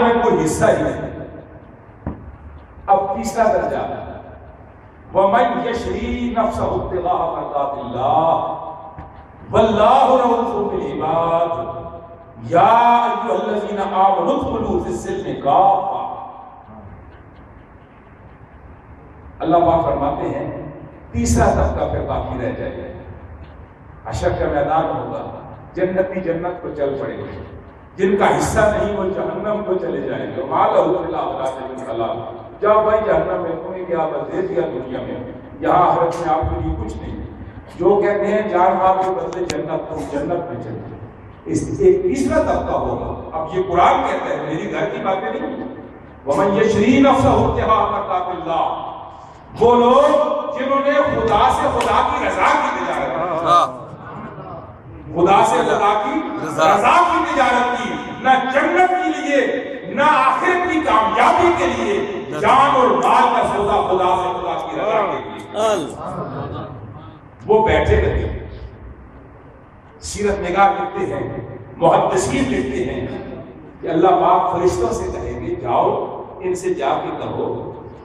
میں کوئی حصہ ہی نہیں۔ اب تیسرا درجہ وَمَن يَشْرِي نَفْسَهُ ابْتِغَاءَ مَرْضَاتِ اللَّهِ وَاللَّهُ رَءُوفٌ بِالْعِبَادِ يَا أَيُّهَا الَّذِينَ آمَنُوا ادْخُلُوا فِي السِّلْمِ كَافَّةً۔ اللہ پاک فرماتے ہیں تیسرا طبقہ پھر باقی رہ جائے گا، حشر کا میدان ہوگا، جنتی جنت کو چل پڑے گا، جن کا حصہ نہیں وہ جہنم کو چلے جائیں گے۔ مَا لَهُ فِي الْآخِرَةِ مِنْ خَلَاقٍ۔ جاؤ بھائی جہنم میں، تمہیں کیا بس دے دیا دنیا میں، یہاں آخرت میں آپ کے لیے کچھ نہیں۔ جو کہتے ہیں جان مال کے بدلے جنت، تم جنت میں چلے۔ اس ایک تیسرا طبقہ ہوگا۔ اب یہ قرآن کہتا ہے، میری گھر کی باتیں نہیں۔ وَمَن يَشْرِي نَفْسَهُ ابْتِغَاءَ مَرْضَاتِ اللَّهِ، وہ لوگ جنہوں نے خدا سے خدا کی رضا کی تجارت کی، خدا سے خدا کی رضا کی تجارت کی، نہ جنت کے لیے نہ آخرت کی کامیابی کے لیے، جان اور مال کا سودا خدا سے خدا کی رضا کے لیے، وہ بیٹھے رہے۔ سیرت نگاہ لکھتے ہیں، محدثین لکھتے ہیں کہ اللہ پاک فرشتوں سے کہیں گے جاؤ ان سے جا کے کہو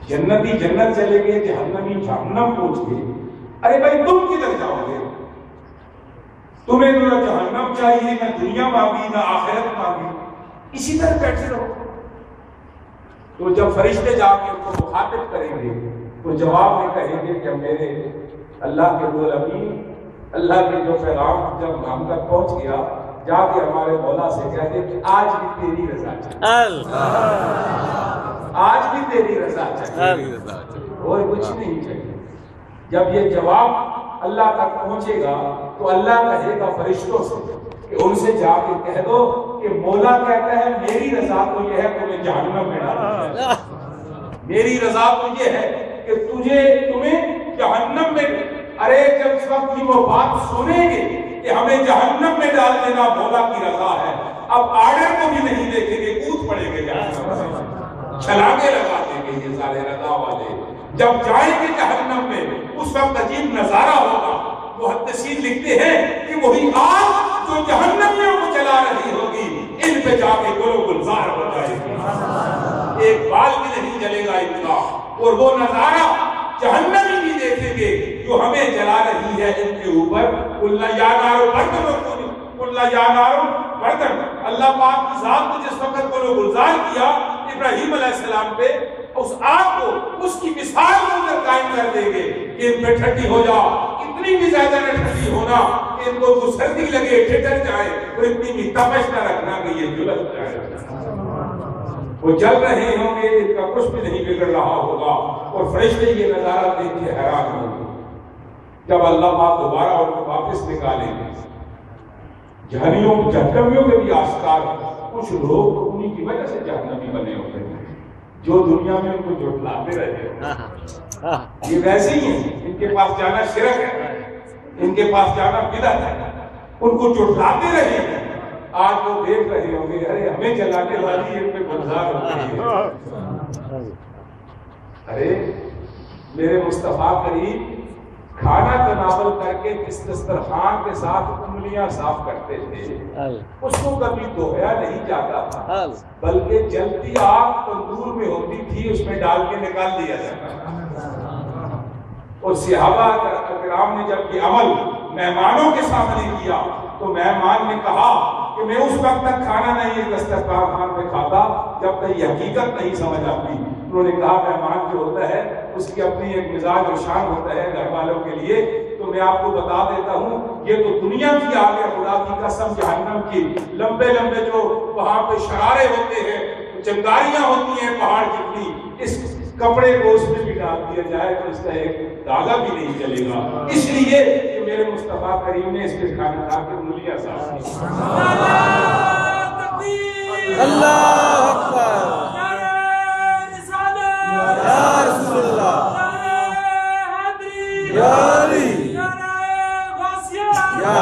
جنتی جنت چلے گئے، جہنمی جہنم پہنچ گئے، ارے بھائی تم کدھر جاؤ گے؟ تمہیں نہ جہنم چاہیے، نہ دنیا مانگی، نہ آخرت مانگی، اسی طرح بیٹھے رہو۔ تو جب فرشتے جا کے ان کو مخاطب کریں گے تو جواب میں کہیں گے کہ میرے اللہ کے روح الامین، اللہ کے جو پیغام جب ہم تک پہنچ گیا، جا کے ہمارے مولا سے کہتے کہ آج بھی تیری رضا چاہیے، آج بھی تیری رضا چاہیے، اور کچھ نہیں چاہیے۔ جب یہ جواب اللہ تک پہنچے گا تو اللہ کہے گا فرشتوں سے کہ ان سے جا کے کہہ دو کہ مولا کہتا ہے میری رضا تو یہ ہے تمہیں جہنم میں ڈالنا ہے، میری رضا تو یہ ہے کہ تمہیں جہنم میں۔ ارے جب اس وقت کی وہ بات سنیں گے کہ ہمیں جہنم میں ڈال دینا مولا کی رضا ہے، اب آرڈر کو بھی نہیں دیکھیں گے، کود پڑیں گے جہنم میں، چھلانگے لگا دیں گے یہ سارے رضا والے۔ جب جائیں گے جہنم میں اس وقت عجیب نظارہ ہوگا۔ محدثین لکھتے ہیں کہ وہی آگ جو جہنمیوں کو جلا رہی ہوگی ان پہ جا کے گل و گلزار ہو جائے گی، ایک بال بھی نہیں جلے گا ان کا، اور وہ نظارہ جہنمی بھی دیکھیں گے جو ہمیں جلا رہی ہے ان کے اوپر۔ قُلْنَا يَا نَارُ بَرْدًا قُلْنَا يَا نَارُ بَرْدًا۔ اللہ پاک کی ذات نے جس وقت گل و گلزار کیا ابراہیم علیہ السلام پہ، اس آگ کو اس کی مثال کو قائم کر دیں گے کہ ان پہ ٹھنڈی ہو جا، اتنی بھی زیادہ نہ ٹھنڈی ہونا کہ ان کو تو سردی لگے ٹھٹر جائے، اور اتنی بھی تپش نہ رکھنا کہ یہ جلد جائے۔ وہ جل رہے ہوں گے، ان کا کچھ بھی نہیں بگڑ رہا ہوگا، اور فرشتے یہ نظارہ دیکھ کے حیران ہوں گے۔ جب اللہ پاک دوبارہ ان کو واپس نکالیں گے، جہنمیوں کے بھی آشکار کچھ لوگ انہی کی وجہ سے جہنمی بنے ہوتے ہیں جو دنیا میں ان کو جھٹلاتے رہے ہیں۔ یہ ویسے ہی ہیں، ان کے پاس جانا شرک ہے، ان کے پاس جانا بدعت ہے، ان کو جھٹلاتے رہے ہیں۔ آج وہ دیکھ رہے ہوں گے ارے ہمیں جلانے والی ان پہ گلزار ہو گئی ہے۔ ارے میرے مصطفیٰ کریم کھانا تناول کر کے اس دسترخوان کے ساتھ انگلیاں صاف کرتے تھے، اس کو کبھی دھویا نہیں جاتا تھا، بلکہ جلتی آگ تندور میں ہوتی تھی، اس میں ڈال کے نکال دیا جاتا تھا۔ اور صحابہ کرام نے جب یہ عمل مہمانوں کے سامنے کیا تو مہمان نے کہا کہ میں اس وقت تک کھانا نہیں اس دسترخوان پہ کھاتا جب تک یہ حقیقت نہیں سمجھ آتی۔ انہوں نے کہا مہمان جو ہوتا ہے اس کی اپنی ایک مزاج و شان ہوتا ہے گھر والوں کے لیے، تو میں آپ کو بتا دیتا ہوں یہ تو دنیا کی آگ ہے، خدا کی قسم جہنم کی لمبے لمبے جو وہاں پہ شرارے ہوتے ہیں، چنگاریاں ہوتی ہیں پہاڑ جتنی، اس کپڑے کو اس میں بھی ڈال دیا جائے تو اس کا ایک داغا بھی نہیں چلے گا۔ اس لیے کہ میرے مصطفیٰ کریم نے اس کے کھانے کھا کے انگلیاں صاف کی۔ اللہ اکبر، یا رسول اللہ، یا علی، یا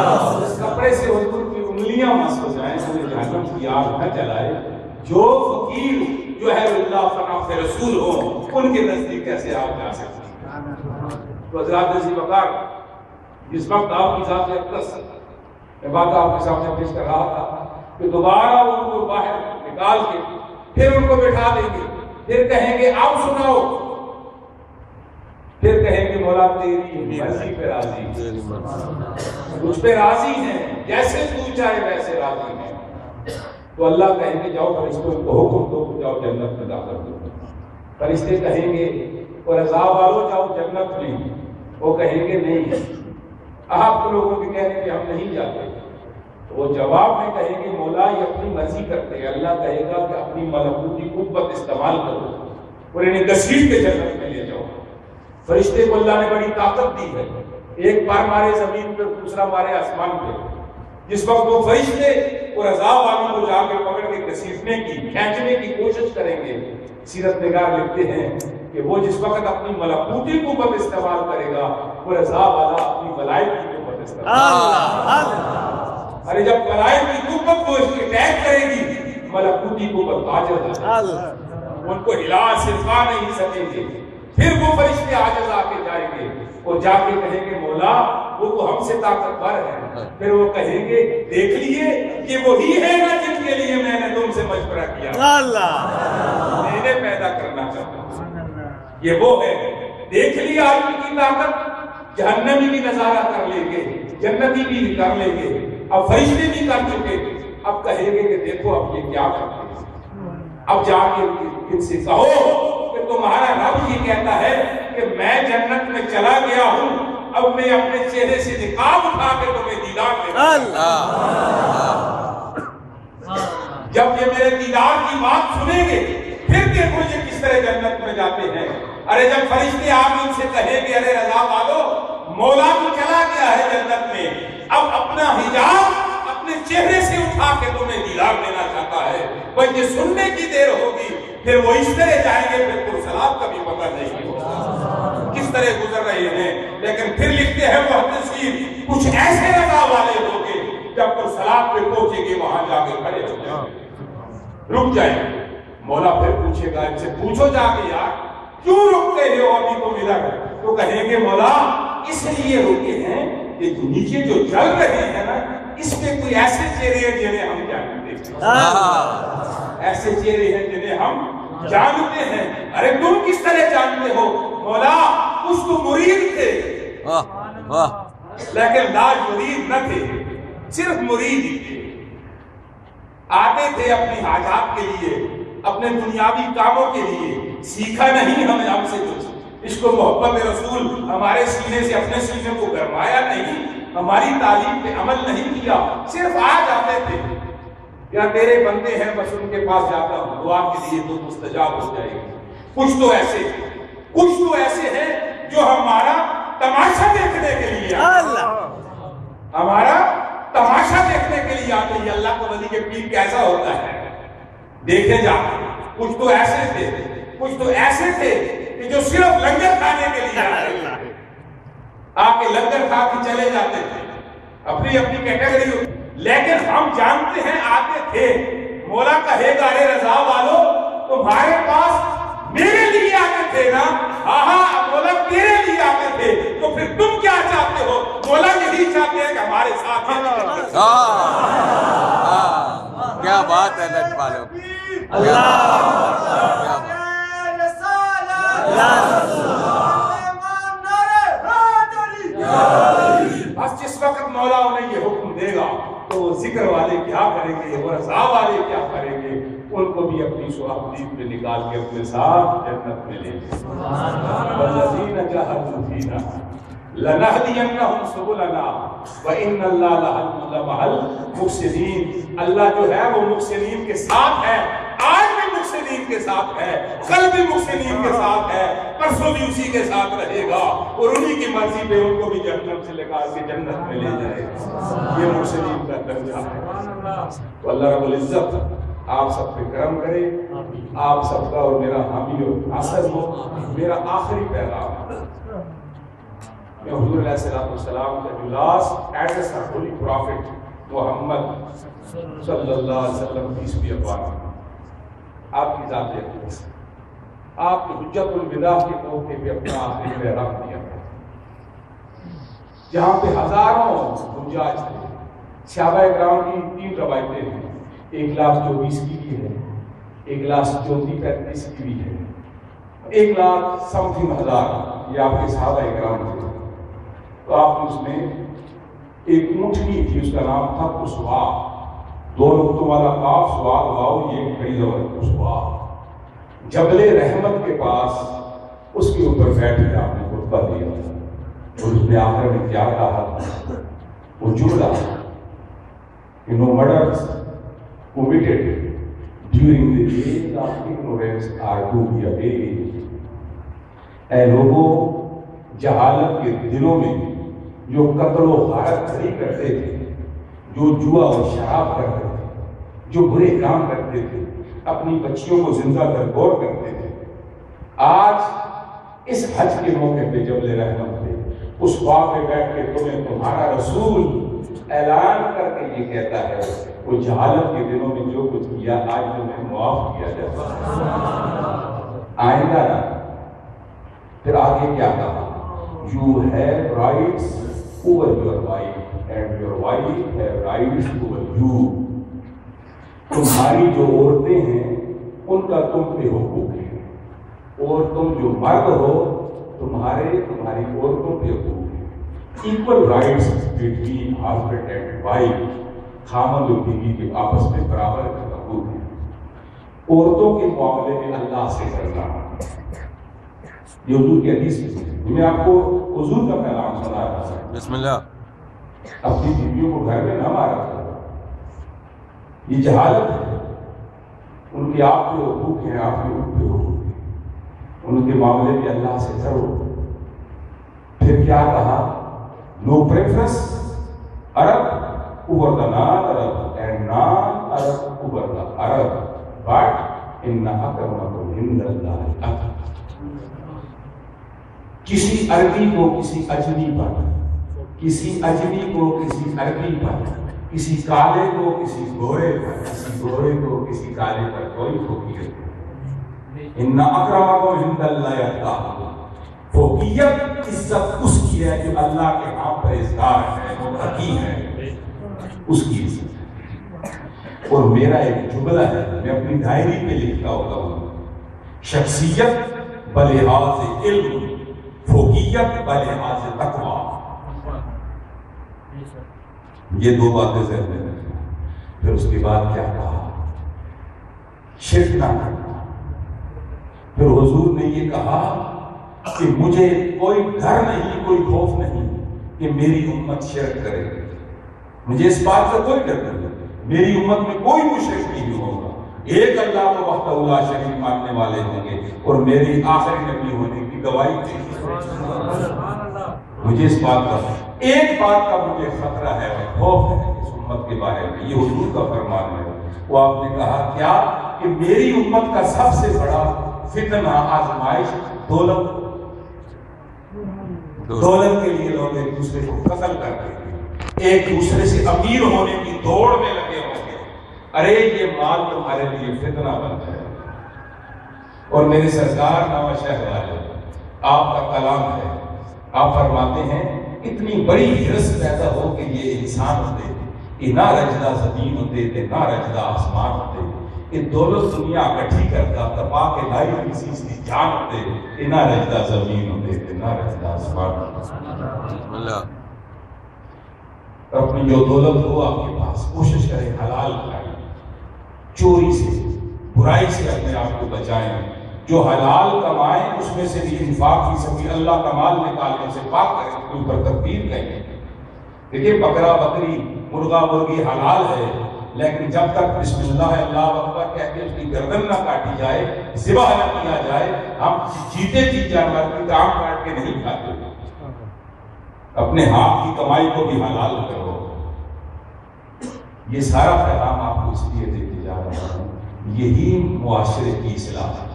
رسول۔ اس کپڑے سے حضور کی انگلیاں مس ہو جائیں تو جہنم کی آگ نہ جلائے۔ جو فقیر جو ہے اللہ فناف رسول ہو ان کے نزدیک کیسے آپ جا سکتے ہیں؟ تو حضرات ذی وقار جس وقت آپ کی ذات اقدس میں بات آپ کے سامنے پیش کر رہا تھا کہ دوبارہ ان کو باہر نکال کے پھر ان کو بٹھا دیں گے، پھر کہیں گے آپ سناؤ، پھر کہیں گے مولا تیری مرضی پہ راضی، تجھ پہ راضی ہیں، جیسے تو چاہے ویسے راضی ہیں۔ تو اللہ کہیں گے جاؤ فرشتوں کو حکم دو، جاؤ جنت میں داخل دو۔ فرشتے کہیں گے اور عذاب والو جاؤ جنت میں، وہ کہیں گے نہیں، آپ لوگوں کے کہنے کہ ہم نہیں جاتے۔ وہ جواب میں کہیں گے مولا یہ اپنی مرضی کرتے ہیں۔ اللہ کہے گا کہ اپنی ملکوتی قوت استعمال کرو اور انہیں گھسیٹ کے جنت میں لے جاؤ۔ فرشتے کو اللہ نے بڑی طاقت دی ہے، ایک بار مارے زمین پہ، دوسرا مارے آسمان پہ۔ جس وقت وہ فرشتے اور عذاب والوں کو جا کے پکڑ کے گھسیٹنے کی، کھینچنے کی کوشش کریں گے، سیرت نگار لکھتے ہیں کہ وہ جس وقت اپنی ملکوتی قوت استعمال کرے گا اور عذاب والا اپنی ملائکتی قوت استعمال کرے گا۔ ارے جب ملائکتی قوت کو اٹیک کرے گی، ملکوتی قوت عاجز ہے، ان کو ہلا سلفا نہیں سکیں گے۔ پھر وہ فرشتے عاجز آ کے جائیں گے اور جا کے کہیں گے مولا وہ تو ہم سے طاقتور ہے۔ پھر وہ کہیں گے دیکھ لیے یہ وہی ہے نا جن کے لیے میں نے تم سے مشورہ کیا، میں نے پیدا کرنا چاہتا ہوں، یہ وہ ہے۔ دیکھ لیے آدمی کی طاقت، جہنمی بھی نظارہ کر لیں گے، جنتی بھی کر لیں گے، اب فرشتے بھی کر چکے، اب کہیں گے کہ دیکھو اب یہ کیا کرتے ہیں۔ اب جا کے ان سے کہو کہ تمہارا رب یہ کہتا ہے کہ میں جنت میں چلا گیا ہوں، اب میں اپنے چہرے سے نقاب اٹھا کے تمہیں دیدار دے رہا ہوں۔ جب یہ میرے دیدار کی بات سنیں گے پھر دیکھو یہ کس طرح جنت میں جاتے ہیں۔ ارے جب فرشتے آپ ان سے کہیں گے ارے رضا والو مولا تو چلا گیا ہے جنت میں، اب اپنا حجاب اپنے چہرے سے اٹھا کے تمہیں دیدار دینا چاہتا ہے، وہ یہ سننے کی دیر ہوگی، پھر وہ اس طرح جائیں گے، پھر پرسلاب کا بھی پتہ نہیں ہوگا کس طرح گزر رہے ہیں۔ لیکن پھر لکھتے ہیں محدثین کچھ ایسے رضا والے ہوں گے جب پرسلاب پہ پہنچیں گے وہاں جا کے کھڑے ہو جائیں گے، رک جائیں گے۔ مولا پھر پوچھے گا ان سے پوچھو جا کے یار کیوں رکتے ہو ابھی تو ملا کر؟ تو کہیں گے مولا اس لیے رکے ہیں کہ نیچے جو جل رہے ہیں نا اس میں کوئی ایسے چہرے ہیں جنہیں ہم جانتے ہیں، ایسے چہرے ہیں جنہیں ہم جانتے ہیں۔ ارے تم کس طرح جانتے ہو؟ مولا کچھ تو مرید تھے لیکن لا مرید نہ تھے، صرف مرید ہی تھے، آتے تھے اپنی حاجات کے لیے، اپنے دنیاوی کاموں کے لیے، سیکھا نہیں ہم سے کچھ، عشق و محبت رسول ہمارے سینے سے اپنے سینے کو گرمایا نہیں، ہماری تعلیم پہ عمل نہیں کیا، صرف آ جاتے تھے یا تیرے بندے ہیں بس ان کے پاس جاتا ہوں دعا کے لیے تو مستجاب ہو جائے گی۔ کچھ تو ایسے ہیں جو ہمارا تماشا دیکھنے کے لیے ہمارا تماشا دیکھنے کے لیے آتے ہیں۔ اللہ کو ولی کے پیر کیسا ہوتا ہے دیکھے جاتے۔ کچھ تو ایسے تھے کہ جو صرف لنگر کھانے کے لیے آتے، آ کے لنگر کھا کے چلے جاتے تھے، اپنی کیٹیگری ہوتی، لیکن ہم جانتے ہیں آتے تھے۔ مولا کہے گا ارے رضا والو تمہارے پاس میرے لیے آتے تھے نا؟ ہاں مولا تیرے لیے آتے تھے، تو پھر تم کیا چاہتے ہو؟ مولا یہی چاہتے ہیں کہ ہمارے ساتھ کیا بات ہے لج والو، بس جس وقت مولا انہیں یہ حکم دے گا تو وہ ذکر والے کیا کریں گے اور رضا والے کیا کریں گے؟ ان کو بھی اپنی شعبدید پہ نکال کے اپنے ساتھ جنت میں لے گئے۔ والذین جاہدوا فینا لنہدینہم سبلنا وان اللہ لمع المحسنین۔ اللہ جو ہے وہ محسنین کے ساتھ ہے، آج بھی محسنین کے ساتھ ہے، کل بھی محسنین کے ساتھ ہے، پرسوں بھی اسی کے ساتھ رہے گا، اور انہی کی مرضی پہ ان کو بھی جہنم سے لگا کے جنت میں لے جائے گا۔ یہ محسنین کا درجہ ہے۔ تو اللہ رب العزت آپ سب پہ کرم کرے، آپ سب کا اور میرا حامی و ناصر ہو۔ میرا آخری پیغام میں حضور علیہ السلام کا جو لاسٹ ایڈریس ہے ہولی پروفٹ محمد صلی اللہ علیہ وسلم پیس بی اپان آپ کی ذات اقدس، آپ کی حجت الوداع کے موقع پہ اپنا آخری پیغام دیا ہے، جہاں پہ ہزاروں حجاج تھے۔ صحابہ کرام کی 3 روایتیں ہیں، 1,24,000 کی بھی ہے، 1,34,35 کی بھی ہے. 1,00,000 سمتھنگ ہزار یہ آپ کے صحابہ اکرام تھے. تو آپ نے اس میں ایک اونٹنی تھی، اس کا نام تھا قصوا. 2 نقطوں والا قاف سواد واو، یہ کھڑی زبر قصوا. جبل رحمت کے پاس اس کے اوپر بیٹھ کے آپ نے خطبہ دیا اور اس نے آخر میں کیا کہا؟ وہ جملہ کہ no murders committed during the days of ignorance are to be abated. اے لوگوں، جہالت کے دنوں میں جو قتل و غارت کھڑی کرتے تھے، جو جوا اور شراب کرتے تھے، جو برے کام کرتے تھے، اپنی بچیوں کو زندہ درگور کرتے تھے، آج اس حج کے موقع پہ جبل رحمت پہ اس خواب پہ بیٹھ کے تمہیں تمہارا رسول اعلان کر کے یہ کہتا ہے وہ جہالت کے دنوں میں جو کچھ کیا آج تمہیں معاف کیا جاتا ہے، آئندہ نہ. پھر آگے کیا کہا؟ You have rights over your wife and your wife have rights over you. تمہاری جو عورتیں ہیں ان کا تم پہ حقوق ہے، اور تم جو مرد ہو تمہاری عورتوں پہ حقوق ہے. Equal rights between husband and wife. خامد و بیوی کے آپس میں برابر کا حقوق ہے. عورتوں کے معاملے میں اللہ سے ڈرنا. یہ حضور کی حدیث میں آپ کو حضور کا پیغام سنا رہا ہے. بسم اللہ. اپنی بیویوں کو گھر میں نہ مارا کرو، یہ جہالت ہے. ان کے آپ کے حقوق ہیں، آپ کے ان پہ حقوق ہیں، ان کے معاملے میں اللہ سے ڈرو. پھر کیا کہا؟ No preference Arab over the non Arab and non Arab over the Arab but ان اکرمکم عند اللہ اتقاکم. کسی عربی کو کسی اجمی پر، کسی اجمی کو کسی عربی پر، کسی کالے کو کسی گورے پر، کسی گورے کو کسی کالے پر کوئی فوقیت نہیں. ان اکرمکم عند اللہ اتقاکم. فوقیت عزت اس کی ہے جو اللہ کے ہاں پرہیزگار ہے، متقی ہے، اس کی عزت ہے. اور میرا ایک جملہ ہے، میں اپنی ڈائری پہ لکھتا ہوتا ہوں، شخصیت بلحاظ علم، فوقیت بلحاظ تقویٰ. یہ 2 باتیں ذہن میں رکھنا. پھر اس کے بعد کیا کہا؟ شرک نہ کرنا. پھر حضور نے یہ کہا کہ مجھے کوئی ڈر نہیں، کوئی خوف نہیں کہ میری امت شرک کرے. مجھے اس بات سے کوئی ڈر نہیں، میری امت میں کوئی مشرک نہیں ہوگا. ایک اللہ کو وحدہ لا شریک ماننے والے ہوں گے اور میری آخری نبی ہونے کی گواہی دے گی. مجھے اس بات کا ایک بات کا مجھے خطرہ ہے اور خوف ہے اس امت کے بارے میں. یہ حضور کا فرمان ہے. وہ آپ نے کہا کیا کہ میری امت کا سب سے بڑا فتنہ آزمائش دولت کے لیے لوگ ایک دوسرے کو قتل کرتے ہیں، ایک دوسرے سے امیر ہونے کی دوڑ میں لگے ہوں گے. ارے یہ مال تمہارے لیے فتنہ بن جائے. اور میرے سرکار نامہ شہر والے آپ کا کلام ہے، آپ فرماتے ہیں اتنی بڑی ہرس پیدا ہو کہ یہ انسان ہوتے کہ نہ رجدہ زمین ہوتے تھے نہ رجدہ آسمان ہوتے، کہ دولت دنیا اکٹھی کرتا تپا کے لائی کسی کی جان ہوتے کہ نہ رجدہ زمین ہوتے تھے نہ رجدہ آسمان ہوتے. اپنی جو دولت ہو آپ کے پاس کوشش کریں حلال کھائیں، چوری سے برائی سے اپنے آپ کو بچائیں. جو حلال کمائیں اس میں سے بھی انفاق کی سبیل اللہ کا مال نکالنے سے پاک کریں، اس کے اوپر تکبیر کہیں. دیکھیے بکرا بکری مرغا مرغی حلال ہے، لیکن جب تک بسم اللہ اللہ اکبر کہہ کے اس کی گردن نہ کاٹی جائے، ذبح نہ کیا جائے، ہم جیتے جی جانور کی کام کاٹ کے نہیں کھاتے. اپنے ہاتھ کی کمائی کو بھی حلال کرو. یہ سارا پیغام آپ کو اس لیے دیتے جا رہا ہوں. یہی معاشرے کی اصلاح ہے،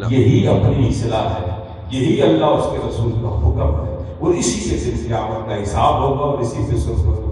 یہی اپنی اصلاح ہے، یہی اللہ اس کے رسول کا حکم ہے، اور اسی سے قیامت کا حساب ہوگا اور اسی سے سرخ ہوگا.